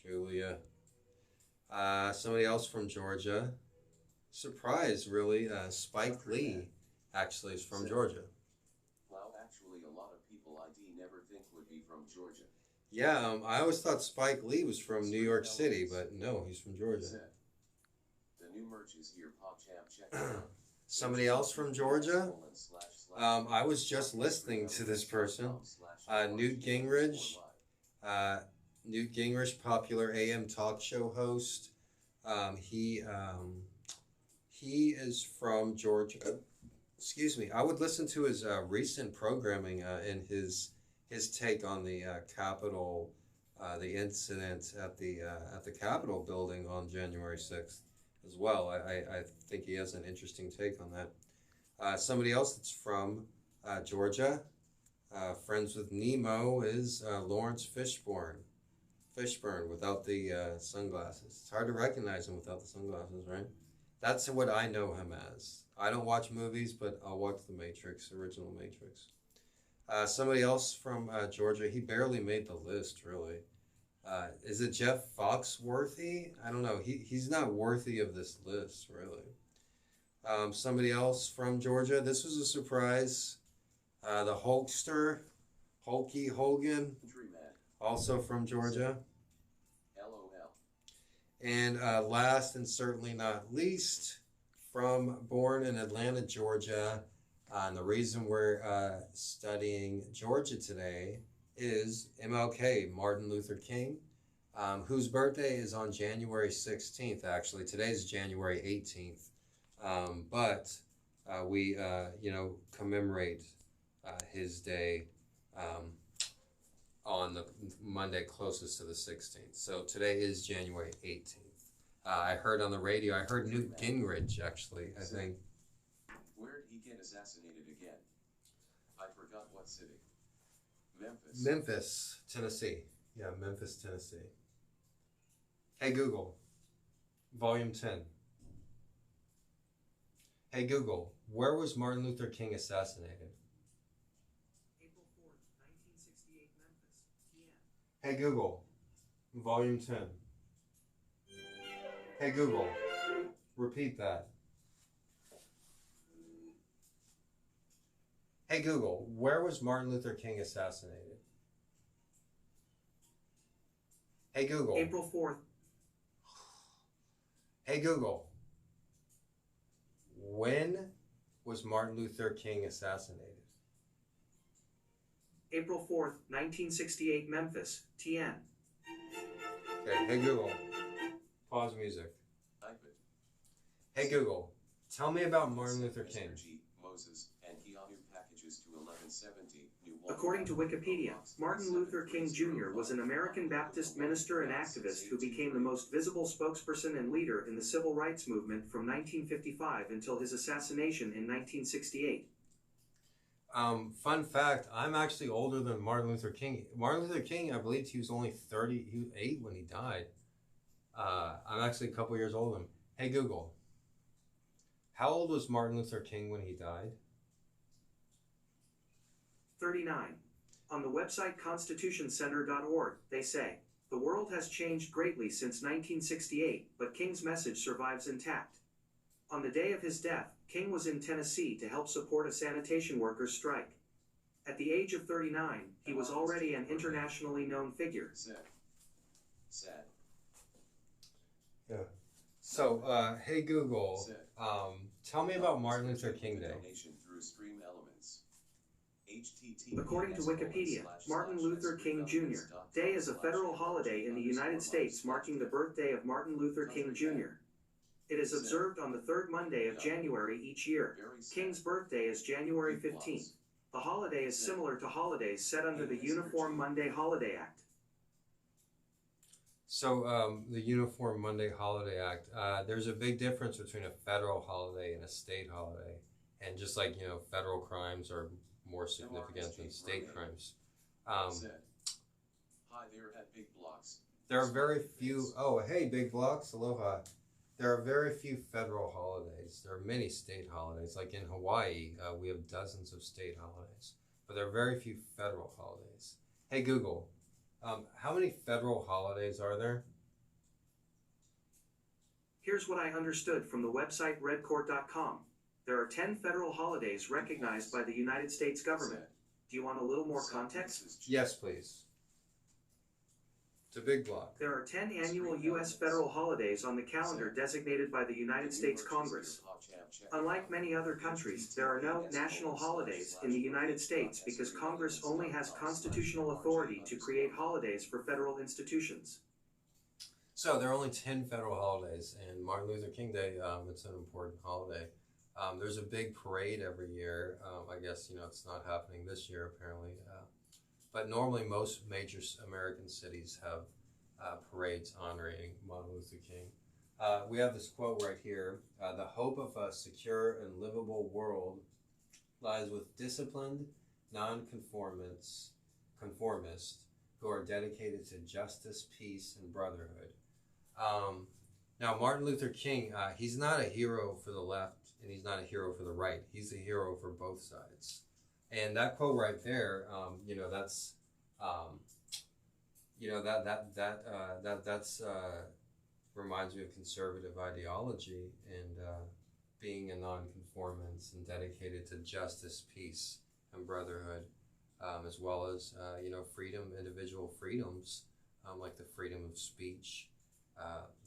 Julia. Somebody else from Georgia, surprise really, Spike Lee. Actually, is from Georgia. Wow, actually, a lot of people I never think would be from Georgia. Yeah, I always thought Spike Lee was from New York City, but no, he's from Georgia. The new merch is here, PogChamp, check it out. Somebody else from Georgia? I was just listening to this person, Newt Gingrich. Newt Gingrich, popular AM talk show host. He is from Georgia. Excuse me. I would listen to his recent programming and his take on the Capitol, the incident at the Capitol building on January 6th as well. I think he has an interesting take on that. Somebody else that's from Georgia, friends with Nemo, is Lawrence Fishburne. Fishburne without the sunglasses. It's hard to recognize him without the sunglasses, right? That's what I know him as. I don't watch movies, but I'll watch The Matrix, original Matrix. Somebody else from Georgia, he barely made the list, really. Is it Jeff Foxworthy? I don't know. He's not worthy of this list, really. Somebody else from Georgia. This was a surprise. The Hulkster, Hulky Hogan, also from Georgia. And last and certainly not least, born in Atlanta, Georgia, and the reason we're studying Georgia today is MLK, Martin Luther King, whose birthday is on January 16th, actually. Today's January 18th, but we, commemorate his day on the Monday closest to the 16th. So today is January 18th. I heard on the radio, I heard Newt Gingrich, actually, I think. Where'd he get assassinated again? I forgot what city. Memphis. Memphis, Tennessee. Yeah, Memphis, Tennessee. Hey Google, Volume 10. Hey Google, where was Martin Luther King assassinated? April 4th, 1968, Memphis, TN. Hey Google, Volume 10. Hey Google, repeat that. Hey Google, where was Martin Luther King assassinated? Hey Google. April 4th. Hey Google, when was Martin Luther King assassinated? April 4th, 1968, Memphis, TN. Okay, hey Google, pause music. Type it. Hey Google, tell me about Martin Luther King. Mr.G, Moses, and Keanu packages to 1170. According to Wikipedia, Martin Luther King Jr. was an American Baptist minister and activist who became the most visible spokesperson and leader in the civil rights movement from 1955 until his assassination in 1968. Fun fact, I'm actually older than Martin Luther King. Martin Luther King, I believe he was only 38 when he died. I'm actually a couple years older than him. Hey Google, how old was Martin Luther King when he died? 39. On the website constitutioncenter.org, they say, the world has changed greatly since 1968, but King's message survives intact. On the day of his death, King was in Tennessee to help support a sanitation workers' strike. At the age of 39, he was already an internationally known figure. Sad. Yeah. So, hey Google, tell me about Martin Luther King Day. According to Wikipedia, Martin Luther King Jr. Day is a federal holiday in the United States marking the birthday of Martin Luther King Jr. It is observed on the third Monday of January each year. King's birthday is January 15th. The holiday is similar to holidays set under the Uniform Monday Holiday Act. So, the Uniform Monday Holiday Act, there's a big difference between a federal holiday and a state holiday. And just like, federal crimes are more significant than state crimes. Hi there at Big Blocks. There are very few, oh, hey, Big Blocks, aloha. There are very few federal holidays. There are many state holidays. Like in Hawaii, we have dozens of state holidays. But there are very few federal holidays. Hey, Google, how many federal holidays are there? Here's what I understood from the website redcourt.com. There are 10 federal holidays recognized by the United States government. Do you want a little more context? Yes, please. to Big Block. There are 10 annual U.S. federal holidays on the calendar designated by the United States Congress. Unlike many other countries, there are no national holidays in the United States because Congress only has constitutional authority to create holidays for federal institutions. So there are only 10 federal holidays, and Martin Luther King Day, it's an important holiday. There's a big parade every year. I guess, it's not happening this year, apparently. But normally most major American cities have parades honoring Martin Luther King. We have this quote right here. The hope of a secure and livable world lies with disciplined nonconformists who are dedicated to justice, peace, and brotherhood. Now, Martin Luther King, he's not a hero for the left and he's not a hero for the right. He's a hero for both sides. And that quote right there, that's reminds me of conservative ideology and being a nonconformist and dedicated to justice, peace, and brotherhood, as well as freedom, individual freedoms, like the freedom of speech,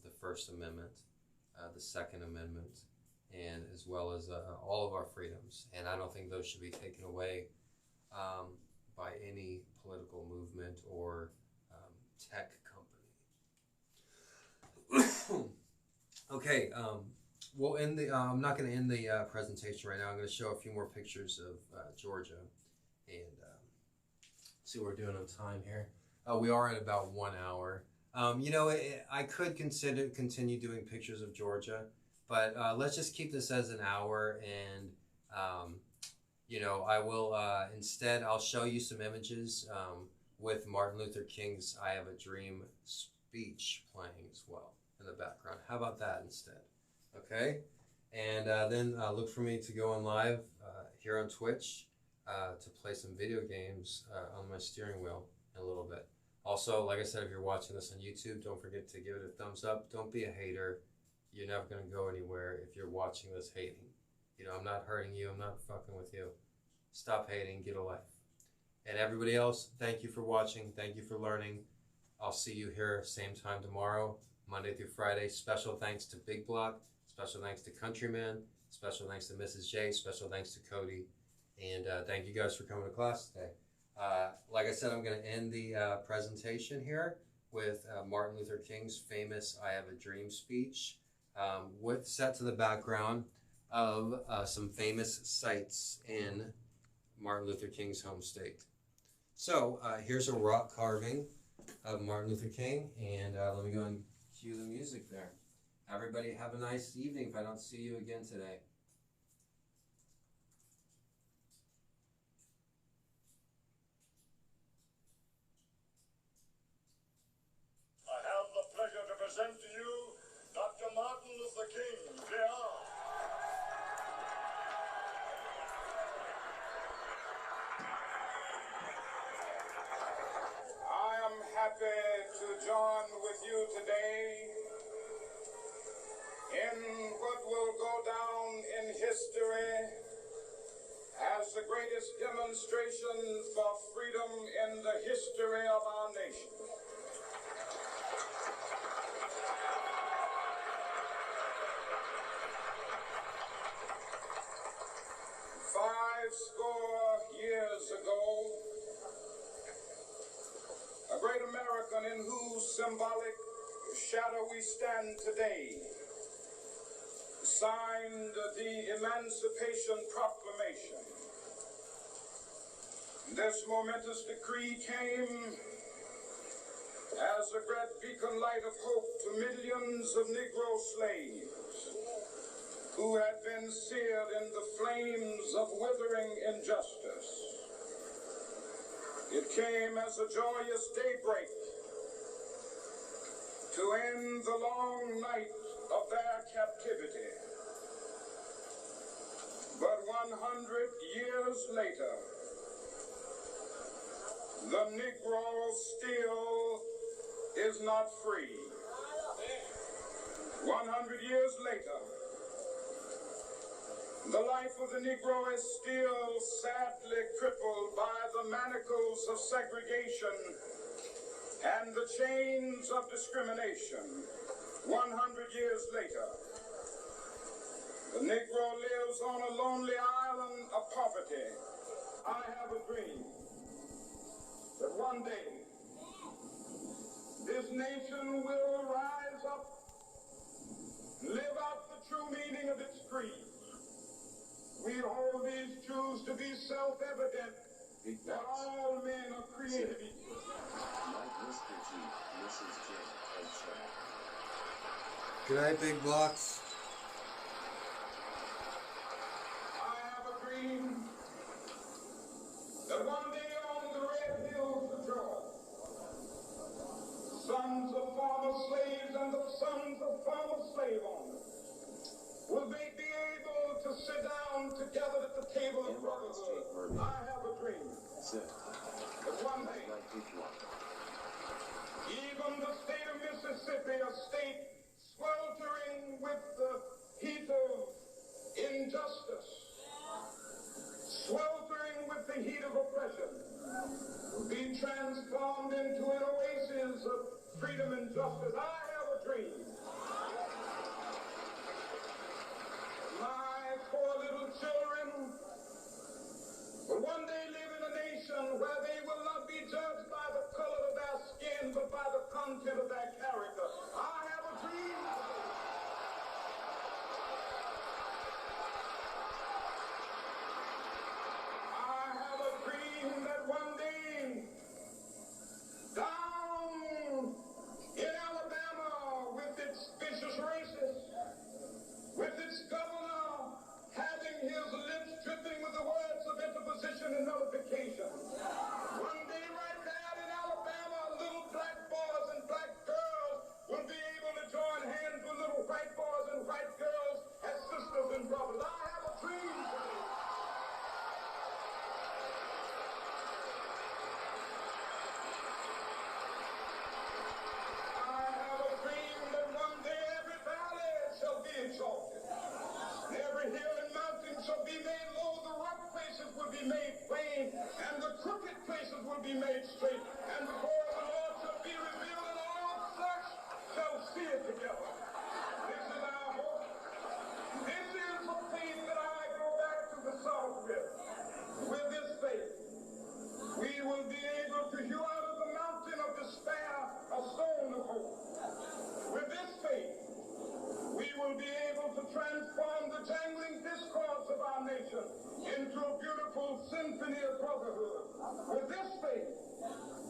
the First Amendment, the Second Amendment, and as well as all of our freedoms. And I don't think those should be taken away by any political movement or tech company. Okay, we'll end the. I'm not going to end the presentation right now. I'm going to show a few more pictures of Georgia and see what we're doing on time here. We are at about 1 hour. I could continue doing pictures of Georgia, but let's just keep this as an hour, and I will instead I'll show you some images with Martin Luther King's "I Have a Dream" speech playing as well in the background. How about that instead? Okay, and then look for me to go on live here on Twitch to play some video games on my steering wheel in a little bit. Also, like I said, if you're watching this on YouTube, don't forget to give it a thumbs up. Don't be a hater. You're never going to go anywhere if you're watching this hating. I'm not hurting you. I'm not fucking with you. Stop hating. Get a life. And everybody else, thank you for watching. Thank you for learning. I'll see you here same time tomorrow, Monday through Friday. Special thanks to Big Block. Special thanks to Countryman. Special thanks to Mrs. J. Special thanks to Cody. And thank you guys for coming to class today. Like I said, I'm going to end the presentation here with Martin Luther King's famous "I Have a Dream" speech, set to the background of some famous sites in Martin Luther King's home state. So here's a rock carving of Martin Luther King, and let me go and cue the music there. Everybody have a nice evening if I don't see you again today. Present to you Dr. Martin Luther King, Jr. I am happy to join with you today in what will go down in history as the greatest demonstration for freedom in the history of our nation. 50 years ago, a great American in whose symbolic shadow we stand today signed the Emancipation Proclamation. This momentous decree came as a great beacon light of hope to millions of Negro slaves who had been seared in the flames of withering injustice. It came as a joyous daybreak to end the long night of their captivity. But 100 years later, the Negro still is not free. 100 years later, the life of the Negro is still sadly crippled by the manacles of segregation and the chains of discrimination. 100 years later, the Negro lives on a lonely island of poverty. I have a dream that one day this nation will rise up and live out the true meaning of its creed. We hold these truths to be self-evident that all men are created equal. Like Mr.G, Mrs.J, and Chad. Good night, big blocks. I have a dream that one day on the red hills of Georgia, sons of former slaves and the sons of former slave owners will be able to sit down together at the table of brotherhood. I have a dream that one day, even the state of Mississippi, a state sweltering with the heat of injustice, sweltering with the heat of oppression, will be transformed into an oasis of freedom and justice. I have a dream. My four little children will one day live in a nation where they will not be judged by the color of their skin, but by the content of their character. I have a dream. I have a dream that one day, down in Alabama, with its vicious racists, with its governor having his lips dripping with the words of interposition and nullification. One day right there in Alabama, little black boys and black girls will be able to join hands with little white boys and white girls as sisters and brothers. I have a dream today. I have a dream that one day every valley shall be exalted. Every hill and mountain shall be made low, the rough places will be made plain, and the crooked places will be made straight, and the glory of the Lord shall be revealed, and all flesh shall see it together. This is our hope. This is the faith that I go back to the South with. With this faith, we will be able to hew out of the mountain of despair a stone of hope. With this faith, we will be able to transform the jangling discourse of our nation into a beautiful symphony of brotherhood. With this faith,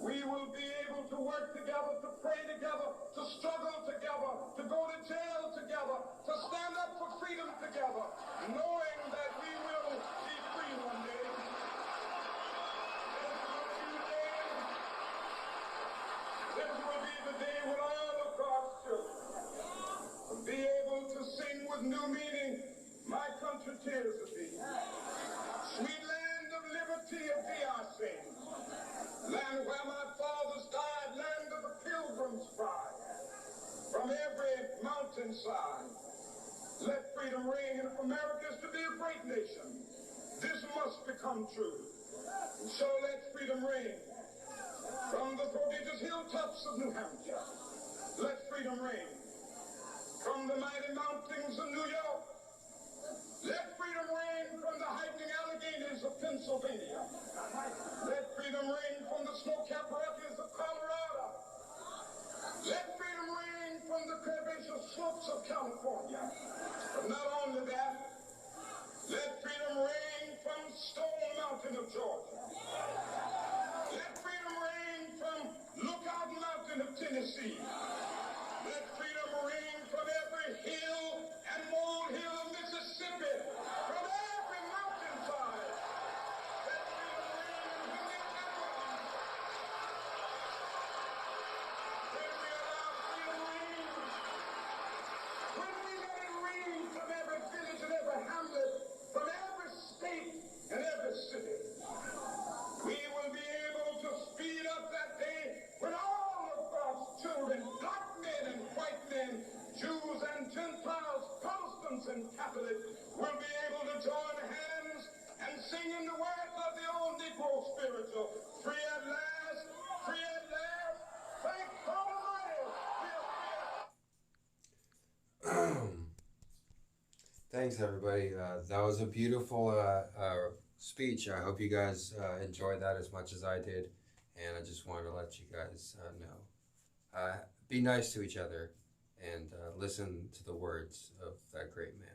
we will be able to work together, to pray together, to struggle together, to go to jail together, to stand up for freedom together, knowing that we will be free one day. This will be the day when all of God's children will be able to sing with new meaning, my country tears of thee. Sweet land of liberty of thee I sing. Land where my fathers died, land of the pilgrim's pride. From every mountainside, let freedom ring, and if America is to be a great nation, this must become true. And so let freedom ring. From the prodigious hilltops of New Hampshire, let freedom ring. From the mighty mountains of New York, let freedom ring. From the hiking Alleghenies of Pennsylvania, let freedom ring. From the snow-capped Rockies of Colorado, let freedom ring. From the curvaceous slopes of California. But not only that, let freedom ring from Stone Mountain of Georgia. Let freedom ring from Lookout Mountain of Tennessee. Let freedom ring from every hill and molehill of Mississippi. From every mountainside. Let freedom ring when we allow freedom ring. When we let it ring from every village and every hamlet, from every state and every city. We will be able to speed up that day when all of God's children, black men and white men, Jews and Gentiles, Protestants and Catholics, will be able to join hands and sing in the words of the old Negro spiritual. Free at last, forever Thanks, everybody. That was a beautiful speech. I hope you guys enjoyed that as much as I did. And I just wanted to let you guys know. Be nice to each other and listen to the words of that great man.